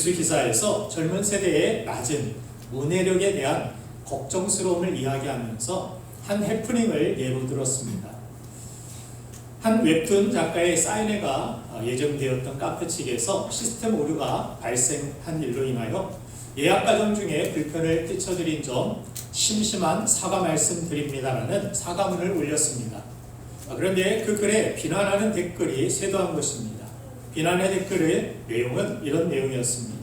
뉴스 기사에서 젊은 세대의 낮은 문해력에 대한 걱정스러움을 이야기하면서 한 해프닝을 예로 들었습니다. 한 웹툰 작가의 사인회가 예정되었던 카페 측에서 시스템 오류가 발생한 일로 인하여 예약 과정 중에 불편을 끼쳐드린 점 심심한 사과 말씀드립니다라는 사과문을 올렸습니다. 그런데 그 글에 비난하는 댓글이 쇄도한 것입니다. 비난의 댓글의 내용은 이런 내용이었습니다.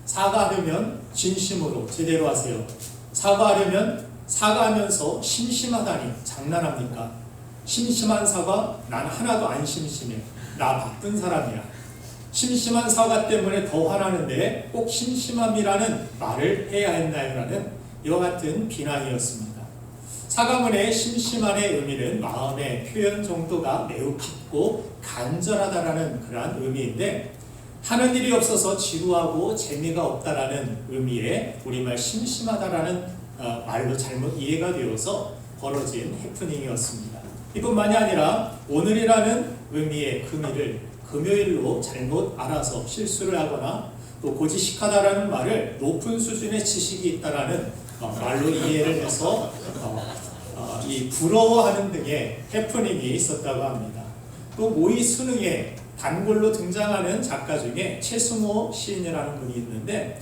사과하려면 진심으로 제대로 하세요. 사과하려면 사과하면서 심심하다니 장난합니까? 심심한 사과? 난 하나도 안 심심해. 나 바쁜 사람이야. 심심한 사과 때문에 더 화나는데 꼭 심심함이라는 말을 해야 했나요? 라는 이와 같은 비난이었습니다. 사과문의 심심함의 의미는 마음의 표현 정도가 매우 깊고 간절하다라는 그러한 의미인데, 하는 일이 없어서 지루하고 재미가 없다라는 의미의 우리말 심심하다라는 말로 잘못 이해가 되어서 벌어진 해프닝이었습니다. 이뿐만이 아니라 오늘이라는 의미의 금일을 금요일로 잘못 알아서 실수를 하거나 또 고지식하다라는 말을 높은 수준의 지식이 있다라는 말로 이해를 해서 이 부러워하는 등의 해프닝이 있었다고 합니다. 또 모의 수능에 단골로 등장하는 작가 중에 최승호 시인이라는 분이 있는데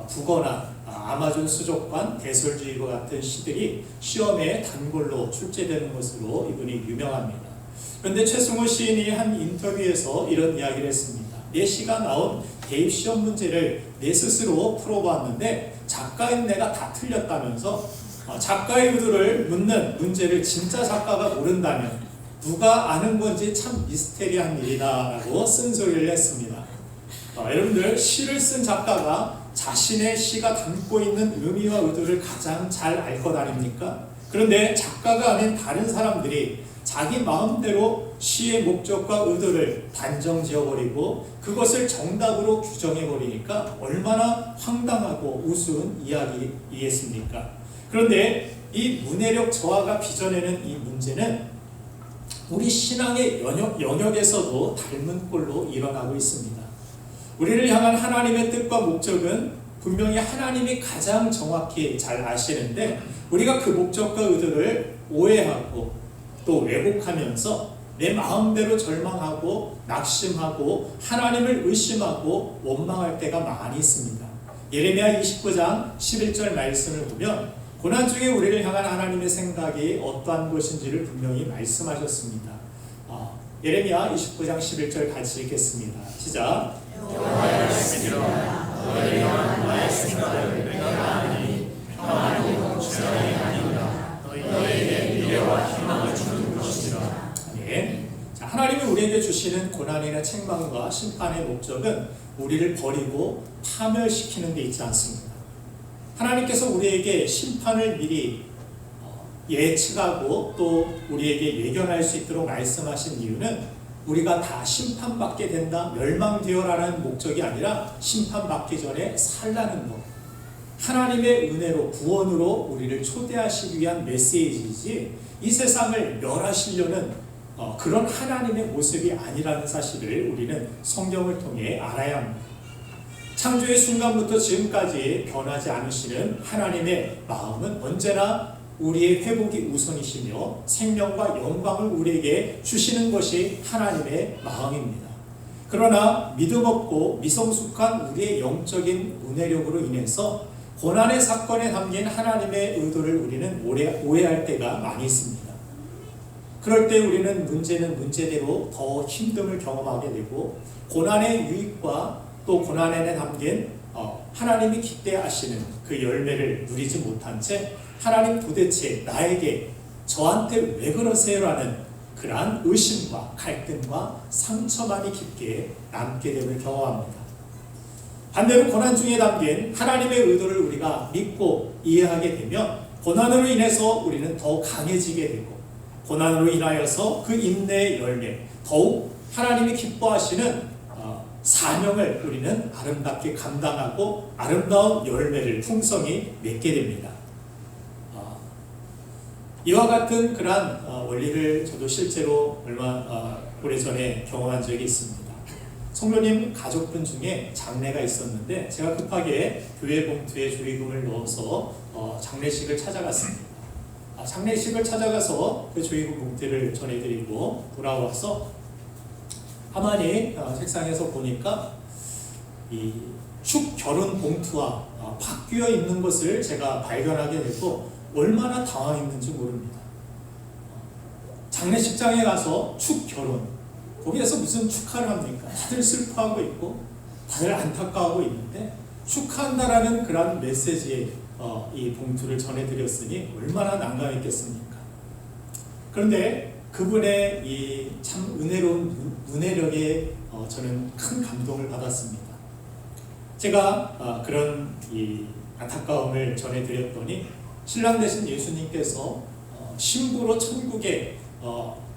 국어나 아마존 수족관, 대설주의와 같은 시들이 시험에 단골로 출제되는 것으로 이분이 유명합니다. 그런데 최승호 시인이 한 인터뷰에서 이런 이야기를 했습니다. 내 시가 나온 대입시험 문제를 내 스스로 풀어보았는데 작가인 내가 다 틀렸다면서 작가의 의도를 묻는 문제를 진짜 작가가 모른다면 누가 아는 건지 참 미스테리한 일이다라고 쓴소리를 했습니다. 여러분들, 시를 쓴 작가가 자신의 시가 담고 있는 의미와 의도를 가장 잘 알 것 아닙니까? 그런데 작가가 아닌 다른 사람들이 자기 마음대로 시의 목적과 의도를 단정 지어버리고 그것을 정답으로 규정해버리니까 얼마나 황당하고 우스운 이야기이겠습니까? 그런데 이 문해력 저하가 빚어내는 이 문제는 우리 신앙의 영역에서도 닮은 꼴로 일어나고 있습니다. 우리를 향한 하나님의 뜻과 목적은 분명히 하나님이 가장 정확히 잘 아시는데, 우리가 그 목적과 의도를 오해하고 또 왜곡하면서 내 마음대로 절망하고 낙심하고 하나님을 의심하고 원망할 때가 많이 있습니다. 예레미야 29장 11절 말씀을 보면 고난 중에 우리를 향한 하나님의 생각이 어떠한 것인지를 분명히 말씀하셨습니다. 예레미야 29장 11절 같이 읽겠습니다. 시작. 여호와의 말씀이라 너희를 향한 나의 생각을 내가 아니 평안이고 주연이 아니라 너희에게 미래와 희망을 주는 것이라. 아멘. 하나님이 우리에게 주시는 고난이나 책망과 심판의 목적은 우리를 버리고 파멸시키는 데 있지 않습니다. 하나님께서 우리에게 심판을 미리 예측하고 또 우리에게 예견할 수 있도록 말씀하신 이유는 우리가 다 심판받게 된다, 멸망되어라는 목적이 아니라 심판받기 전에 살라는 것, 하나님의 은혜로 구원으로 우리를 초대하시기 위한 메시지이지 이 세상을 멸하시려는 그런 하나님의 모습이 아니라는 사실을 우리는 성경을 통해 알아야 합니다. 창조의 순간부터 지금까지 변하지 않으시는 하나님의 마음은 언제나 우리의 회복이 우선이시며 생명과 영광을 우리에게 주시는 것이 하나님의 마음입니다. 그러나 믿음 없고 미성숙한 우리의 영적인 문해력으로 인해서 고난의 사건에 담긴 하나님의 의도를 우리는 오해할 때가 많이 있습니다. 그럴 때 우리는 문제는 문제대로 더 힘듦을 경험하게 되고 고난의 유익과 또 고난에 담긴 하나님이 기대하시는 그 열매를 누리지 못한 채 하나님 도대체 나에게 저한테 왜 그러세요라는 그러한 의심과 갈등과 상처만이 깊게 남게 됨을 경험합니다. 반대로 고난 중에 담긴 하나님의 의도를 우리가 믿고 이해하게 되면 고난으로 인해서 우리는 더욱 강해지게 되고 고난으로 인하여서 그 인내의 열매, 더욱 하나님이 기뻐하시는 사명을 우리는 아름답게 감당하고 아름다운 열매를 풍성히 맺게 됩니다. 이와 같은 그러한 원리를 저도 실제로 얼마 오래전에 경험한 적이 있습니다. 성도님 가족분 중에 장례가 있었는데 제가 급하게 교회 봉투에 조의금을 넣어서 장례식을 찾아갔습니다. 장례식을 찾아가서 그 조의금 봉투를 전해드리고 돌아와서 가만히 책상에서 보니까 이 축 결혼 봉투와 바뀌어 있는 것을 제가 발견하게 되고 얼마나 당황했는지 모릅니다. 장례식장에 가서 축 결혼, 거기에서 무슨 축하를 합니까? 다들 슬퍼하고 있고 다들 안타까워하고 있는데 축하한다라는 그런 메시지에 이 봉투를 전해드렸으니 얼마나 난감했겠습니까? 그런데 그분의 이 참 은혜로운 문해력에 저는 큰 감동을 받았습니다. 제가 그런 이 안타까움을 전해드렸더니 신랑 되신 예수님께서 신부로 천국에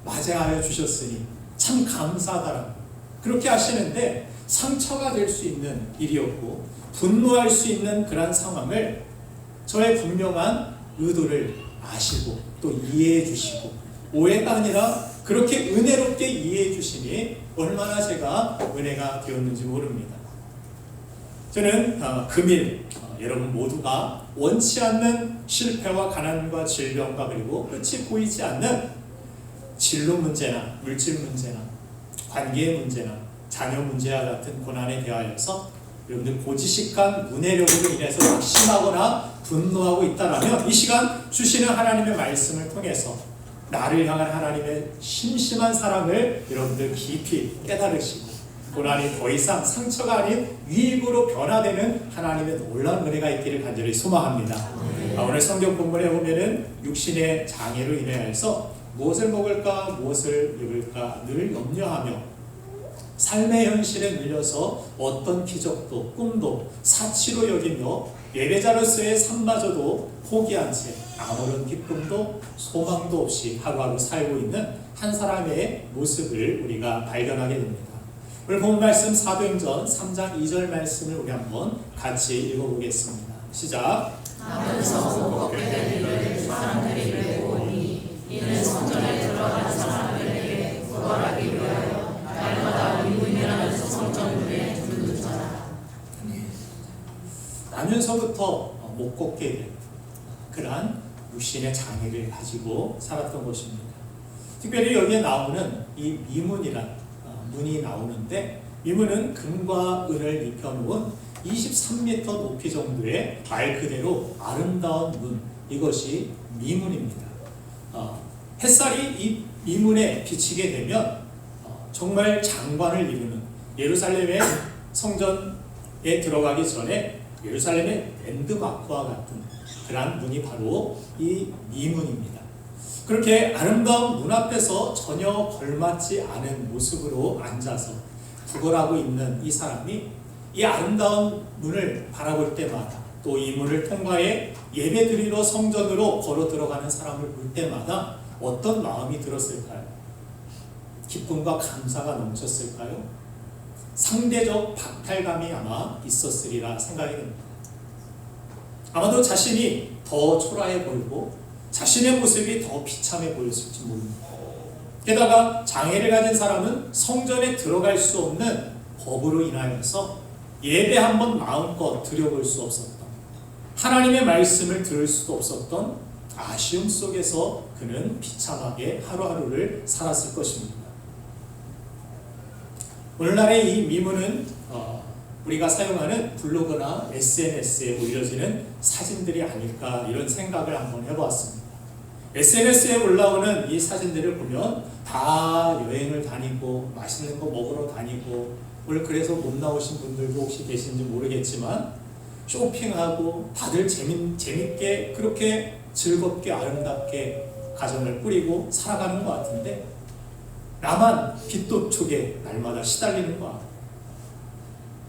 맞이하여 주셨으니 참 감사하다라고 그렇게 하시는데 상처가 될 수 있는 일이었고 분노할 수 있는 그런 상황을 저의 분명한 의도를 아시고 또 이해해 주시고 오해가 아니라 그렇게 은혜롭게 이해해 주시니 얼마나 제가 은혜가 되었는지 모릅니다. 저는 금일 여러분 모두가 원치 않는 실패와 가난과 질병과 그리고 끝이 보이지 않는 진로 문제나 물질 문제나 관계의 문제나 자녀 문제와 같은 고난에 대하여서 여러분들 고지식한 문해력으로 인해서 낙심하거나 분노하고 있다라면 이 시간 주시는 하나님의 말씀을 통해서 나를 향한 하나님의 심심한 사랑을 여러분들 깊이 깨달으시고 고난이 더 이상 상처가 아닌 위입으로 변화되는 하나님의 놀라운 은혜가 있기를 간절히 소망합니다. 오늘 성경 본문에 보면은 육신의 장애로 인하여서 무엇을 먹을까 무엇을 입을까 늘 염려하며 삶의 현실에 눌려서 어떤 기적도 꿈도 사치로 여기며 예배자로서의 삶마저도 포기한 채 아무런 기쁨도 소망도 없이 하루하루 살고 있는 한 사람의 모습을 우리가 발견하게 됩니다. 오늘 본 말씀 사도행전 3장 2절 말씀을 우리 한번 같이 읽어보겠습니다. 시작. 하면서 걷게 된 일을 사람들이 배우니 이는 성전에 들어간 사람들에게 구걸하기 위하여 날마다 위문이라는 성전문에 두는 자라. 나면서부터 못 걷게 된 그러한 육신의 장애를 가지고 살았던 것입니다. 특별히 여기에 나오는 이 미문이란 문이 나오는데 미문은 금과 은을 입혀놓은 23m 높이 정도의 말 그대로 아름다운 문, 이것이 미문입니다. 햇살이 이 미문에 비치게 되면 정말 장관을 이루는 예루살렘의 성전에 들어가기 전에 예루살렘의 랜드마크와 같은 그런 문이 바로 이 미문입니다. 그렇게 아름다운 문 앞에서 전혀 걸맞지 않은 모습으로 앉아서 구걸하고 있는 이 사람이 이 아름다운 문을 바라볼 때마다 또 이 문을 통과해 예배드리러 성전으로 걸어 들어가는 사람을 볼 때마다 어떤 마음이 들었을까요? 기쁨과 감사가 넘쳤을까요? 상대적 박탈감이 아마 있었으리라 생각이 듭니다. 아마도 자신이 더 초라해 보이고 자신의 모습이 더 비참해 보였을지 모릅니다. 게다가 장애를 가진 사람은 성전에 들어갈 수 없는 법으로 인하여서 예배 한번 마음껏 드려볼 수 없었던, 하나님의 말씀을 들을 수도 없었던 아쉬움 속에서 그는 비참하게 하루하루를 살았을 것입니다. 오늘날의 이 미문은 우리가 사용하는 블로그나 SNS에 올려지는 사진들이 아닐까 이런 생각을 한번 해보았습니다. SNS에 올라오는 이 사진들을 보면 다 여행을 다니고 맛있는 거 먹으러 다니고 오늘 그래서 못 나오신 분들도 혹시 계신지 모르겠지만 쇼핑하고 다들 재밌게 그렇게 즐겁게 아름답게 가정을 꾸리고 살아가는 것 같은데 나만 빚도촉에 날마다 시달리는 것 같고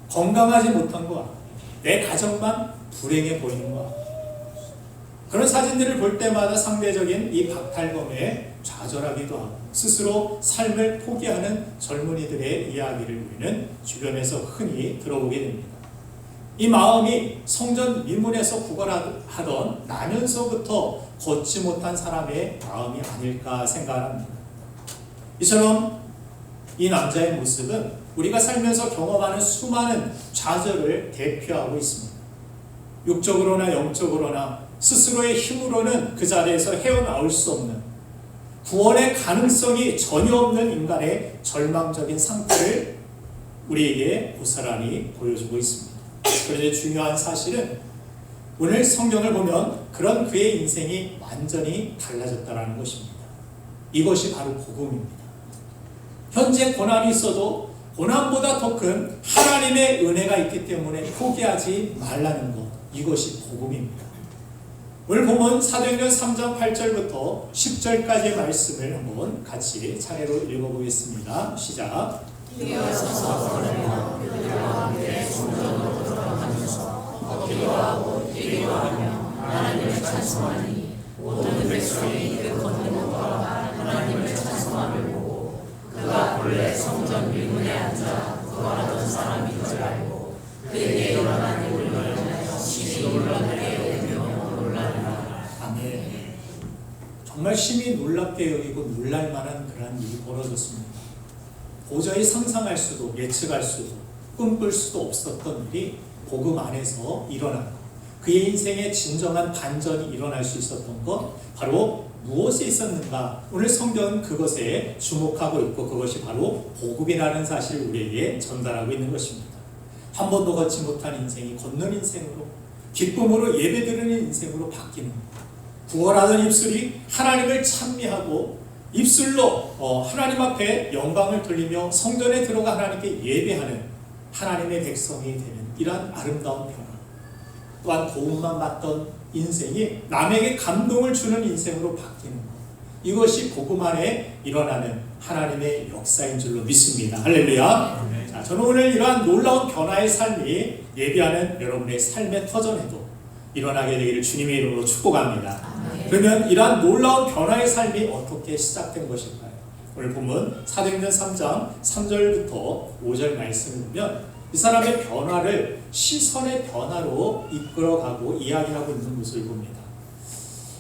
건강하지 못한 것 같고 내 가정만 불행해 보이는 것 같고 그런 사진들을 볼 때마다 상대적인 이 박탈감에 좌절하기도 하고 스스로 삶을 포기하는 젊은이들의 이야기를 우리는 주변에서 흔히 들어보게 됩니다. 이 마음이 성전 미문에서 구걸하던 나면서부터 걷지 못한 사람의 마음이 아닐까 생각합니다. 이처럼 이 남자의 모습은 우리가 살면서 경험하는 수많은 좌절을 대표하고 있습니다. 육적으로나 영적으로나 스스로의 힘으로는 그 자리에서 헤어나올 수 없는, 구원의 가능성이 전혀 없는 인간의 절망적인 상태를 우리에게 고스란히 보여주고 있습니다. 그런데 중요한 사실은 오늘 성경을 보면 그런 그의 인생이 완전히 달라졌다는 것입니다. 이것이 바로 복음입니다. 현재 고난이 있어도 고난보다 더 큰 하나님의 은혜가 있기 때문에 포기하지 말라는 것, 이것이 복음입니다. 오늘 본문 사도행전 3장 8절부터 10절까지의 말씀을 한번 같이 차례로 읽어보겠습니다. 시작. 일어서서 걸으며 그들과 함께 성전으로 들어가면서 기도하고 기도하며 하나님을 찬송하니 모든 백성이 그 건너편과 하나님을 찬송함을 보고 그가 본래 성전 밀문에 앉아 구걸하던 사람인 줄 알고 그에게 일어난 일을 심히 놀랍게 여기며 놀라니라. 아멘. 정말 심히 놀랍게 여기고 놀랄만한 그러한 일이 벌어졌습니다. 도저히 상상할 수도 예측할 수도 꿈꿀 수도 없었던 일이 복음 안에서 일어난 것, 그의 인생에 진정한 반전이 일어날 수 있었던 것, 바로 무엇이 있었는가? 오늘 성경은 그것에 주목하고 있고 그것이 바로 복음이라는 사실을 우리에게 전달하고 있는 것입니다. 한 번도 걷지 못한 인생이 걷는 인생으로, 기쁨으로 예배드리는 인생으로 바뀌는 것, 구걸하던 입술이 하나님을 찬미하고 입술로 하나님 앞에 영광을 돌리며 성전에 들어가 하나님께 예배하는 하나님의 백성이 되는 이러한 아름다운 변화, 또한 도움만 받던 인생이 남에게 감동을 주는 인생으로 바뀌는 것, 이것이 복음 안에 일어나는 하나님의 역사인 줄로 믿습니다. 할렐루야. 자, 저는 오늘 이러한 놀라운 변화의 삶이 예비하는 여러분의 삶의 터전에도 일어나게 되기를 주님의 이름으로 축복합니다. 그러면 이러한 놀라운 변화의 삶이 어떻게 시작된 것일까요? 오늘 보면 사도행전 3장 3절부터 5절 말씀을 보면 이 사람의 변화를 시선의 변화로 이끌어가고 이야기하고 있는 모습을 봅니다.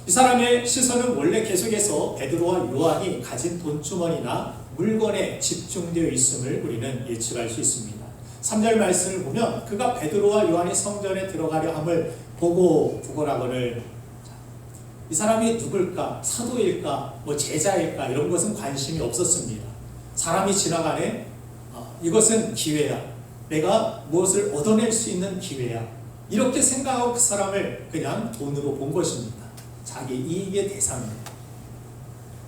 이 사람의 시선은 원래 계속해서 베드로와 요한이 가진 돈주머니나 물건에 집중되어 있음을 우리는 예측할 수 있습니다. 3절 말씀을 보면 그가 베드로와 요한이 성전에 들어가려 함을 보고 구걸하거늘, 이 사람이 누굴까? 사도일까? 제자일까? 이런 것은 관심이 없었습니다. 사람이 지나가네? 이것은 기회야. 내가 무엇을 얻어낼 수 있는 기회야. 이렇게 생각하고 그 사람을 그냥 돈으로 본 것입니다. 자기 이익의 대상입니다.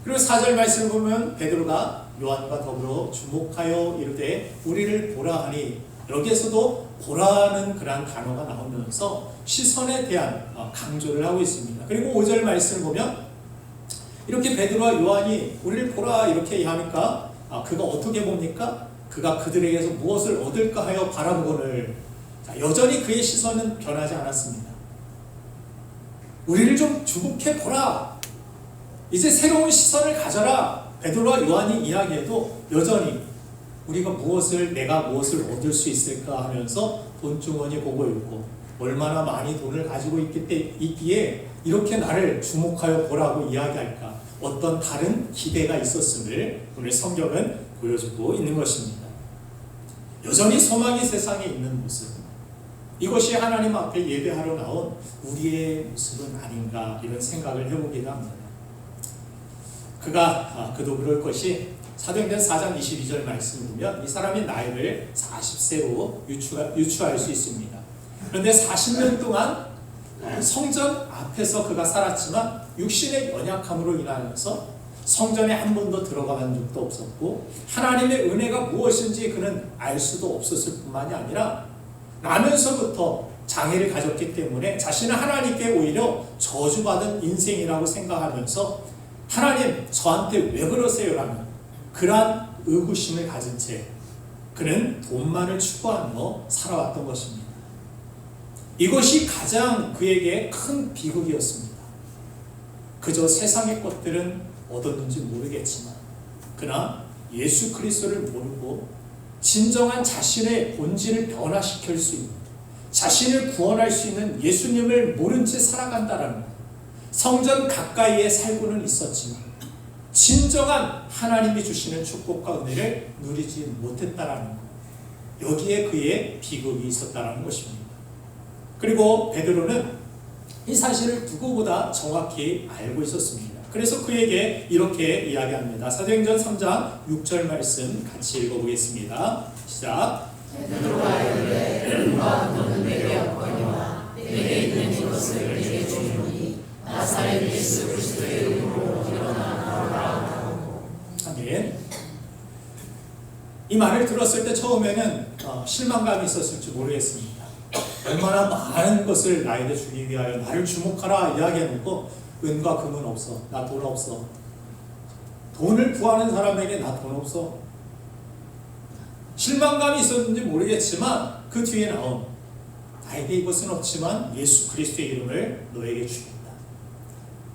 그리고 4절 말씀을 보면 베드로가 요한과 더불어 주목하여 이르되 우리를 보라 하니, 여기에서도 보라는 그런 단어가 나오면서 시선에 대한 강조를 하고 있습니다. 그리고 5절 말씀을 보면 이렇게 베드로와 요한이 우리를 보라 이렇게 하니까 그가 어떻게 봅니까? 그가 그들에게서 무엇을 얻을까 하여 바라보거늘, 여전히 그의 시선은 변하지 않았습니다. 우리를 좀 주목해 보라, 이제 새로운 시선을 가져라. 베드로와 요한이 이야기해도 여전히 내가 무엇을 얻을 수 있을까 하면서 돈주머니 보고 있고, 얼마나 많이 돈을 가지고 있기에 이렇게 나를 주목하여 보라고 이야기할까, 어떤 다른 기대가 있었음을 오늘 성경은 보여주고 있는 것입니다. 여전히 소망이 세상에 있는 모습, 이것이 하나님 앞에 예배하러 나온 우리의 모습은 아닌가, 이런 생각을 해보기도 합니다. 그도 그럴 것이 사도행전 4장 22절 말씀을 보면 이 사람이 나이를 40세로 유추할 수 있습니다. 그런데 40년 동안 성전 앞에서 그가 살았지만 육신의 연약함으로 인하여서 성전에 한 번도 들어가본 적도 없었고, 하나님의 은혜가 무엇인지 그는 알 수도 없었을 뿐만이 아니라 나면서부터 장애를 가졌기 때문에 자신은 하나님께 오히려 저주받은 인생이라고 생각하면서 하나님 저한테 왜 그러세요? 라는 그러한 의구심을 가진 채 그는 돈만을 추구하며 살아왔던 것입니다. 이것이 가장 그에게 큰 비극이었습니다. 그저 세상의 것들은 얻었는지 모르겠지만 그러나 예수 그리스도를 모르고 진정한 자신의 본질을 변화시킬 수 있는, 자신을 구원할 수 있는 예수님을 모른 채 살아간다라는 것. 성전 가까이에 살고는 있었지만 진정한 하나님이 주시는 축복과 은혜를 누리지 못했다라는 것. 여기에 그의 비극이 있었다는 것입니다. 그리고 베드로는 이 사실을 누구보다 정확히 알고 있었습니다. 그래서 그에게 이렇게 이야기합니다. 사도행전 3장 6절 말씀 같이 읽어보겠습니다. 시작. 베드로가 이르되 누가 너는 내게 없거니와 내게 있는 이것을 내게 주노니 나사렛 예수 그리스도의 이름으로 일어나 걸어라. 아멘. 이 말을 들었을 때 처음에는 실망감이 있었을지 모르겠습니다. 얼마나 많은 것을 나에게 주기 위하여 나를 주목하라 이야기해놓고 은과 금은 없어. 나 돈 없어. 돈을 구하는 사람에게 나 돈 없어. 실망감이 있었는지 모르겠지만 그 뒤에 나온 나에게 이것은 없지만 예수 그리스도의 이름을 너에게 주겠다.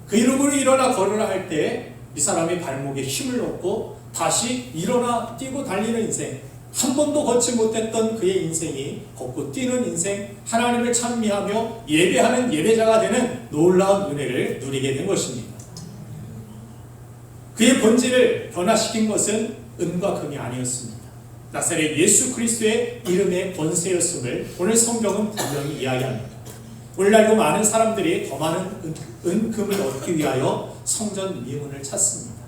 그 이름으로 일어나 걸으라 할 때 이 사람이 발목에 힘을 얻고 다시 일어나 뛰고 달리는 인생, 한 번도 걷지 못했던 그의 인생이 걷고 뛰는 인생, 하나님을 찬미하며 예배하는 예배자가 되는 놀라운 은혜를 누리게 된 것입니다. 그의 본질을 변화시킨 것은 은과 금이 아니었습니다. 나사렛 예수 그리스도의 이름의 권세였음을 오늘 성경은 분명히 이야기합니다. 오늘날도 많은 사람들이 더 많은 금을 얻기 위하여 성전 미문을 찾습니다.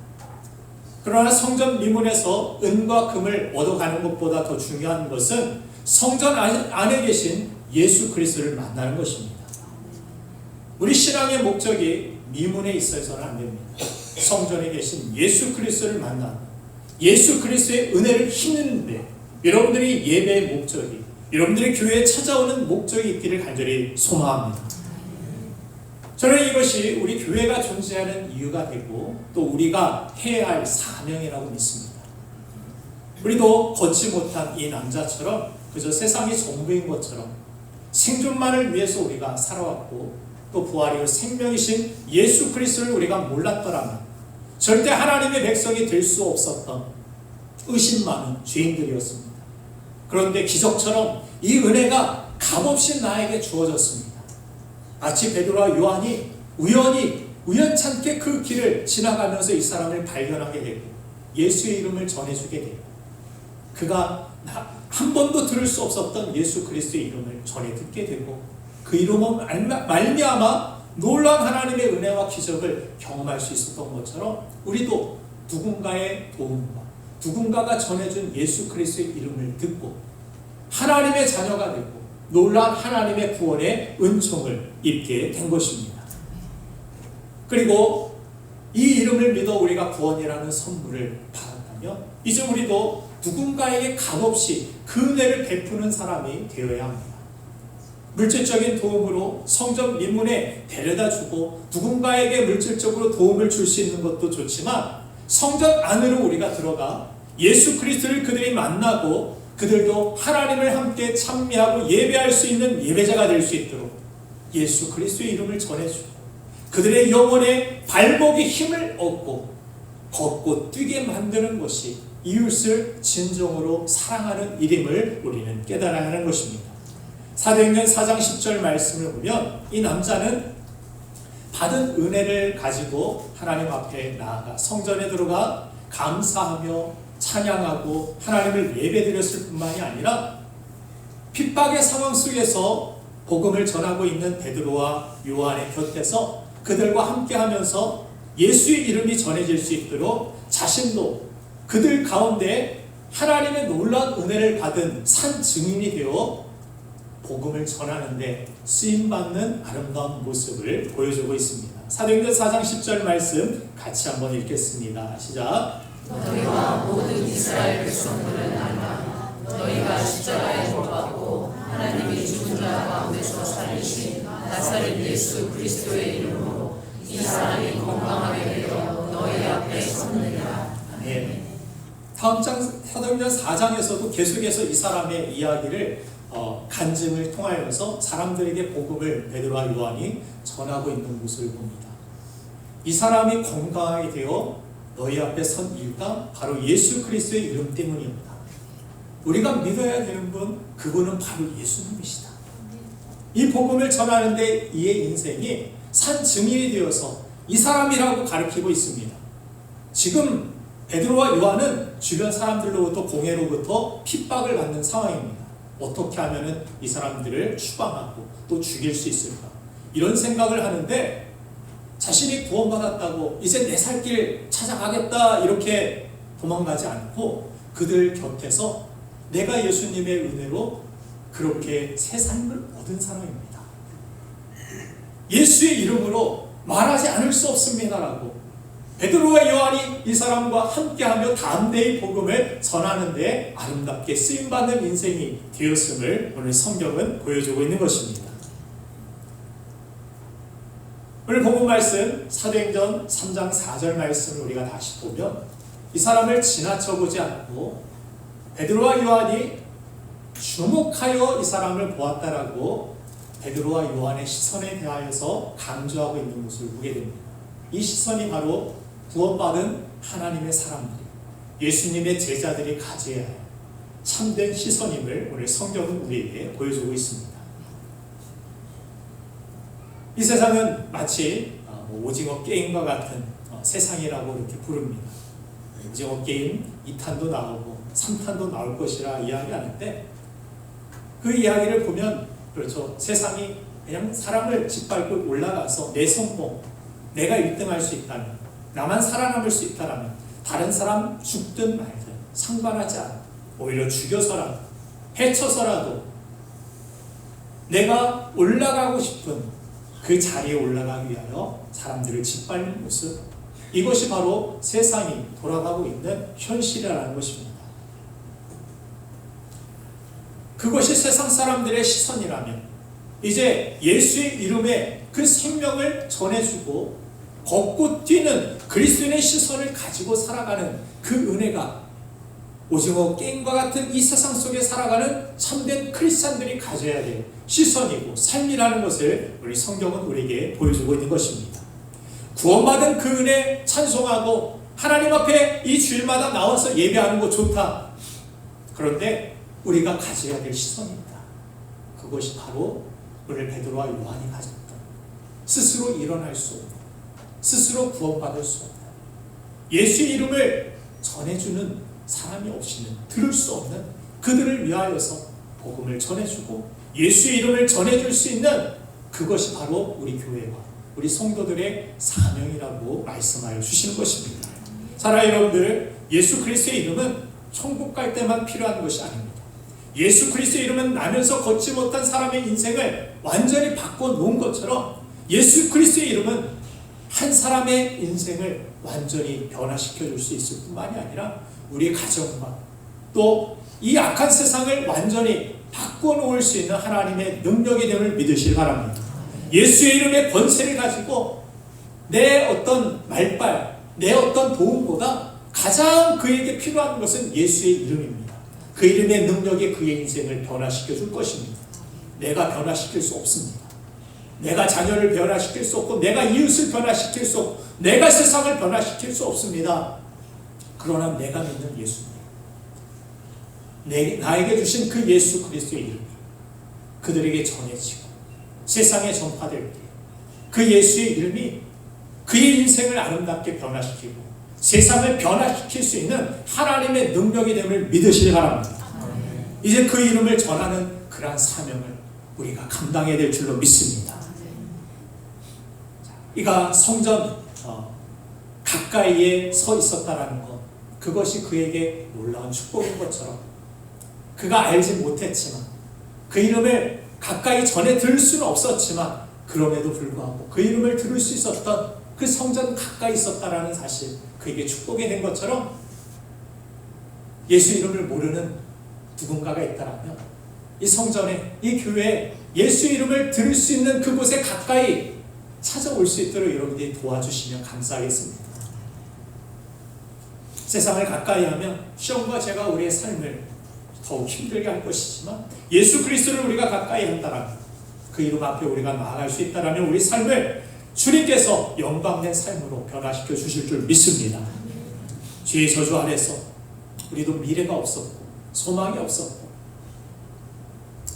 그러나 성전 미문에서 은과 금을 얻어가는 것보다 더 중요한 것은 성전 안에 계신 예수 그리스도를 만나는 것입니다. 우리 신앙의 목적이 미문에 있어서는 안 됩니다. 성전에 계신 예수 그리스도를 만나 예수 그리스도의 은혜를 힘입는데 여러분들이 예배의 목적이, 여러분들이 교회에 찾아오는 목적이 있기를 간절히 소망합니다. 저는 이것이 우리 교회가 존재하는 이유가 되고 또 우리가 해야 할 사명이라고 믿습니다. 우리도 걷지 못한 이 남자처럼 그저 세상이 전부인 것처럼 생존만을 위해서 우리가 살아왔고 또 부활이요 생명이신 예수 그리스도를 우리가 몰랐더라면 절대 하나님의 백성이 될 수 없었던 의심 많은 죄인들이었습니다. 그런데 기적처럼 이 은혜가 값없이 나에게 주어졌습니다. 마치 베드로와 요한이 우연찮게 그 길을 지나가면서 이 사람을 발견하게 되고 예수의 이름을 전해주게 되고 그가 한 번도 들을 수 없었던 예수 그리스도의 이름을 전해 듣게 되고 그 이름으로 말미암아 놀라운 하나님의 은혜와 기적을 경험할 수 있었던 것처럼 우리도 누군가의 도움과 누군가가 전해준 예수 그리스도의 이름을 듣고 하나님의 자녀가 되고 놀라운 하나님의 구원의 은총을 입게 된 것입니다. 그리고 이 이름을 믿어 우리가 구원이라는 선물을 받았다면 이제 우리도 누군가에게 값없이 그 은혜를 베푸는 사람이 되어야 합니다. 물질적인 도움으로 성전 미문에 데려다주고 누군가에게 물질적으로 도움을 줄 수 있는 것도 좋지만 성전 안으로 우리가 들어가 예수 그리스도를 그들이 만나고 그들도 하나님을 함께 찬미하고 예배할 수 있는 예배자가 될 수 있도록 예수 그리스도의 이름을 전해주고 그들의 영혼에 발목에 힘을 얻고 걷고 뛰게 만드는 것이 이웃을 진정으로 사랑하는 일임을 우리는 깨달아야 하는 것입니다. 사도행전 4장 10절 말씀을 보면 이 남자는 받은 은혜를 가지고 하나님 앞에 나아가 성전에 들어가 감사하며 찬양하고 하나님을 예배드렸을 뿐만이 아니라 핍박의 상황 속에서 복음을 전하고 있는 베드로와 요한의 곁에서 그들과 함께하면서 예수의 이름이 전해질 수 있도록 자신도 그들 가운데 하나님의 놀라운 은혜를 받은 산 증인이 되어 복음을 전하는데 쓰임받는 아름다운 모습을 보여주고 있습니다. 사도행전 4장 10절 말씀 같이 한번 읽겠습니다. 시작. 너희와 모든 이스라엘 백성들은 알라. 너희가 십자가에 못 박고 하나님이 죽은 자 가운데서 살리신 나사렛 예수 그리스도의 이름으로 이 사람이 건강하게 되어 너희 앞에 섰느니라. 아멘. 다음 장 사도행전 4장에서도 계속해서 이 사람의 이야기를 간증을 통하여서 사람들에게 복음을 베드로와 요한이 전하고 있는 모습을 봅니다. 이 사람이 건강하게 되어 너희 앞에 선 이유가 바로 예수 그리스도의 이름 때문이었다. 우리가 믿어야 되는 분, 그분은 바로 예수님이시다. 이 복음을 전하는데 이의 인생이 산 증인이 되어서 이 사람이라고 가르치고 있습니다. 지금 베드로와 요한은 주변 사람들로부터 공회로부터 핍박을 받는 상황입니다. 어떻게 하면은 이 사람들을 추방하고 또 죽일 수 있을까? 이런 생각을 하는데 자신이 구원받았다고 이제 내 살 길 찾아가겠다 이렇게 도망가지 않고 그들 곁에서 내가 예수님의 은혜로 그렇게 새 삶을 얻은 사람입니다. 예수의 이름으로 말하지 않을 수 없습니다라고 베드로와 요한이 이 사람과 함께하며 담대히 복음을 전하는 데 아름답게 쓰임받는 인생이 되었음을 오늘 성경은 보여주고 있는 것입니다. 오늘 본문 말씀 사도행전 3장 4절 말씀을 우리가 다시 보면 이 사람을 지나쳐보지 않고 베드로와 요한이 주목하여 이 사람을 보았다라고 베드로와 요한의 시선에 대하여서 강조하고 있는 것을 보게 됩니다. 이 시선이 바로 구원받은 하나님의 사람들, 예수님의 제자들이 가져야 할 참된 시선임을 오늘 성경은 우리에게 보여주고 있습니다. 이 세상은 마치 오징어 게임과 같은 세상이라고 이렇게 부릅니다. 오징어 게임 2탄도 나오고 3탄도 나올 것이라 이야기하는데 그 이야기를 보면 그렇죠. 세상이 그냥 사람을 짓밟고 올라가서 내 성공, 내가 1등할 수 있다면, 나만 살아남을 수 있다면 다른 사람 죽든 말든 상관하지 않아. 오히려 죽여서라도 해쳐서라도 내가 올라가고 싶은 그 자리에 올라가기 위하여 사람들을 짓밟는 모습, 이것이 바로 세상이 돌아가고 있는 현실이라는 것입니다. 그것이 세상 사람들의 시선이라면 이제 예수의 이름에 그 생명을 전해주고 걷고 뛰는 그리스도인의 시선을 가지고 살아가는 그 은혜가 오징어 게임과 같은 이 세상 속에 살아가는 참된 크리스찬들이 가져야 될 시선이고 삶이라는 것을 우리 성경은 우리에게 보여주고 있는 것입니다. 구원받은 그 은혜 찬송하고 하나님 앞에 이 주일마다 나와서 예배하는 거 좋다. 그런데 우리가 가져야 될 시선입니다. 그것이 바로 오늘 베드로와 요한이 가졌던 스스로 일어날 수 없는, 스스로 구원받을 수 없는, 예수의 이름을 전해주는 사람이 없이는 들을 수 없는 그들을 위하여서 복음을 전해주고 예수의 이름을 전해줄 수 있는 그것이 바로 우리 교회와 우리 성도들의 사명이라고 말씀하여 주시는 것입니다. 사랑하는 여러분들, 예수 그리스도의 이름은 천국 갈 때만 필요한 것이 아닙니다. 예수 그리스도의 이름은 나면서 걷지 못한 사람의 인생을 완전히 바꿔놓은 것처럼 예수 그리스도의 이름은 한 사람의 인생을 완전히 변화시켜 줄 수 있을 뿐만이 아니라 우리의 가정과 또 이 악한 세상을 완전히 바꿔놓을 수 있는 하나님의 능력이 됨을 믿으시기 바랍니다. 예수의 이름의 권세를 가지고 내 어떤 말발, 내 어떤 도움보다 가장 그에게 필요한 것은 예수의 이름입니다. 그 이름의 능력이 그의 인생을 변화시켜 줄 것입니다. 내가 변화시킬 수 없습니다. 내가 자녀를 변화시킬 수 없고 내가 이웃을 변화시킬 수 없고 내가 세상을 변화시킬 수 없습니다. 그러나 내가 믿는 예수님, 나에게 주신 그 예수 그리스도의 이름이 그들에게 전해지고 세상에 전파될 때 그 예수의 이름이 그의 인생을 아름답게 변화시키고 세상을 변화시킬 수 있는 하나님의 능력이 됨을 믿으시기 바랍니다. 이제 그 이름을 전하는 그러한 사명을 우리가 감당해야 될 줄로 믿습니다. 이가 성전 가까이에 서 있었다라는 것, 그것이 그에게 놀라운 축복인 것처럼 그가 알지 못했지만 그 이름을 가까이 전해 들을 수는 없었지만 그럼에도 불구하고 그 이름을 들을 수 있었던 그 성전 가까이 있었다라는 사실, 그에게 축복이 된 것처럼 예수 이름을 모르는 누군가가 있다라면 이 성전에, 이 교회에 예수 이름을 들을 수 있는 그곳에 가까이 찾아올 수 있도록 여러분들이 도와주시면 감사하겠습니다. 세상을 가까이 하면 시험과 죄가 우리의 삶을 더욱 힘들게 할 것이지만 예수 그리스도를 우리가 가까이 한다라면, 그 이름 앞에 우리가 나아갈 수 있다라면 우리 삶을 주님께서 영광된 삶으로 변화시켜 주실 줄 믿습니다. 죄의 저주 아래서 우리도 미래가 없었고 소망이 없었고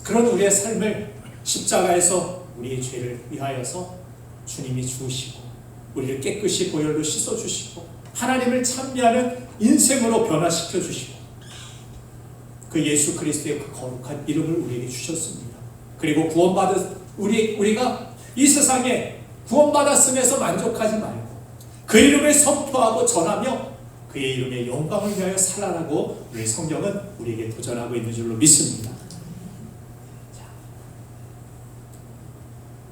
그런 우리의 삶을 십자가에서 우리의 죄를 위하여서 주님이 주시고 우리를 깨끗이 보혈로 씻어주시고 하나님을 찬미하는 인생으로 변화시켜 주시고 그 예수 그리스도의 그 거룩한 이름을 우리에게 주셨습니다. 그리고 우리가 이 세상에 구원받았음에서 만족하지 말고 그 이름을 선포하고 전하며 그의 이름의 영광을 위하여 살아라고 우리 성경은 우리에게 도전하고 있는 줄로 믿습니다.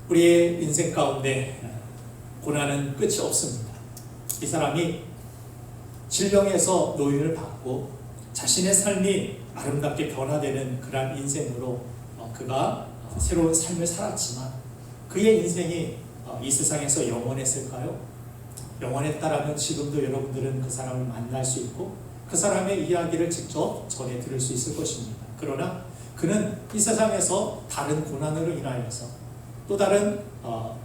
우리의 인생 가운데 고난은 끝이 없습니다. 이 사람이 질병에서 노인을 받고 자신의 삶이 아름답게 변화되는 그러한 인생으로 그가 새로운 삶을 살았지만 그의 인생이 이 세상에서 영원했을까요? 영원했다라면 지금도 여러분들은 그 사람을 만날 수 있고 그 사람의 이야기를 직접 전해 들을 수 있을 것입니다. 그러나 그는 이 세상에서 다른 고난으로 인하여서 또 다른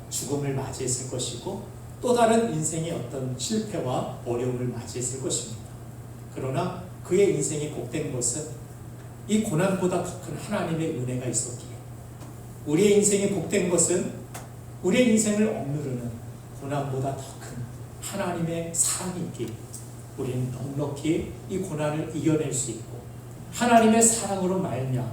죽음을 맞이했을 것이고 또 다른 인생의 어떤 실패와 어려움을 맞이했을 것입니다. 그러나 그의 인생이 복된 것은 이 고난보다 더 큰 하나님의 은혜가 있었기에 우리의 인생이 복된 것은 우리의 인생을 억누르는 고난보다 더 큰 하나님의 사랑이 있기에 우리는 넉넉히 이 고난을 이겨낼 수 있고 하나님의 사랑으로 말미암아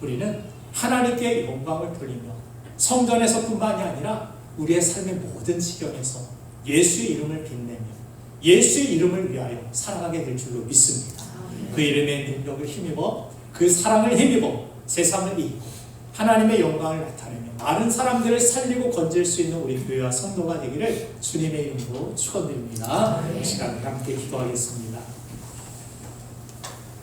우리는 하나님께 영광을 돌리며 성전에서뿐만이 아니라 우리의 삶의 모든 지경에서 예수의 이름을 빛내며 예수의 이름을 위하여 살아가게 될 줄로 믿습니다. 그 이름의 능력을 힘입어 그 사랑을 힘입어 세상을 이기고 하나님의 영광을 나타내며 많은 사람들을 살리고 건질 수 있는 우리 교회와 성도가 되기를 주님의 이름으로 축원드립니다. 이 시간 함께 기도하겠습니다.